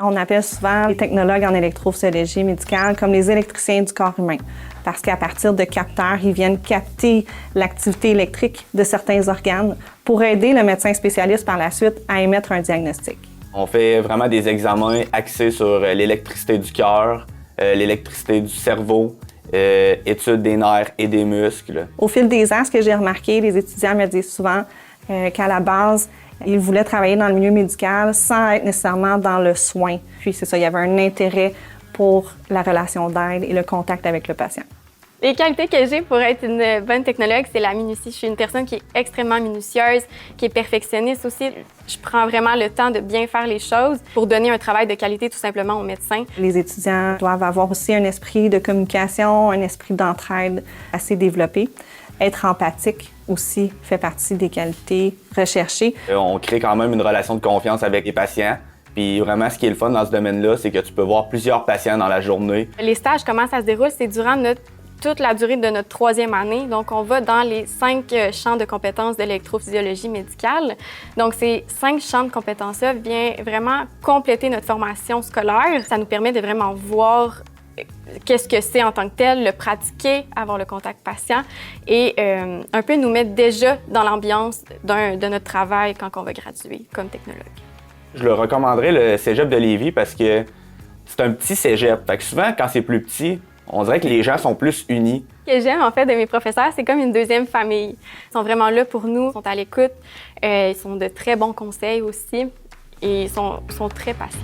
On appelle souvent les technologues en électrophysiologie médicale comme les électriciens du corps humain, parce qu'à partir de capteurs, ils viennent capter l'activité électrique de certains organes pour aider le médecin spécialiste par la suite à émettre un diagnostic. On fait vraiment des examens axés sur l'électricité du cœur, l'électricité du cerveau, études des nerfs et des muscles. Au fil des ans, ce que j'ai remarqué, les étudiants me disent souvent qu'à la base, ils voulaient travailler dans le milieu médical sans être nécessairement dans le soin. Puis c'est ça, il y avait un intérêt pour la relation d'aide et le contact avec le patient. Les qualités que j'ai pour être une bonne technologue, c'est la minutie. Je suis une personne qui est extrêmement minutieuse, qui est perfectionniste aussi. Je prends vraiment le temps de bien faire les choses pour donner un travail de qualité tout simplement aux médecins. Les étudiants doivent avoir aussi un esprit de communication, un esprit d'entraide assez développé. Être empathique aussi fait partie des qualités recherchées. On crée quand même une relation de confiance avec les patients. Puis vraiment, ce qui est le fun dans ce domaine-là, c'est que tu peux voir plusieurs patients dans la journée. Les stages, comment ça se déroule? C'est durant toute la durée de notre 3e année. Donc, on va dans les 5 champs de compétences de l'électrophysiologie médicale. Donc, ces 5 champs de compétences-là viennent vraiment compléter notre formation scolaire. Ça nous permet de vraiment voir qu'est-ce que c'est en tant que tel, le pratiquer, avoir le contact patient et un peu nous mettre déjà dans l'ambiance de notre travail quand on va graduer comme technologue. Je le recommanderais, le cégep de Lévis, parce que c'est un petit cégep. Fait que souvent, quand c'est plus petit, on dirait que les gens sont plus unis. Ce que j'aime, en fait, de mes professeurs, c'est comme une deuxième famille. Ils sont vraiment là pour nous, ils sont à l'écoute, ils sont de très bons conseils aussi et ils sont très patients.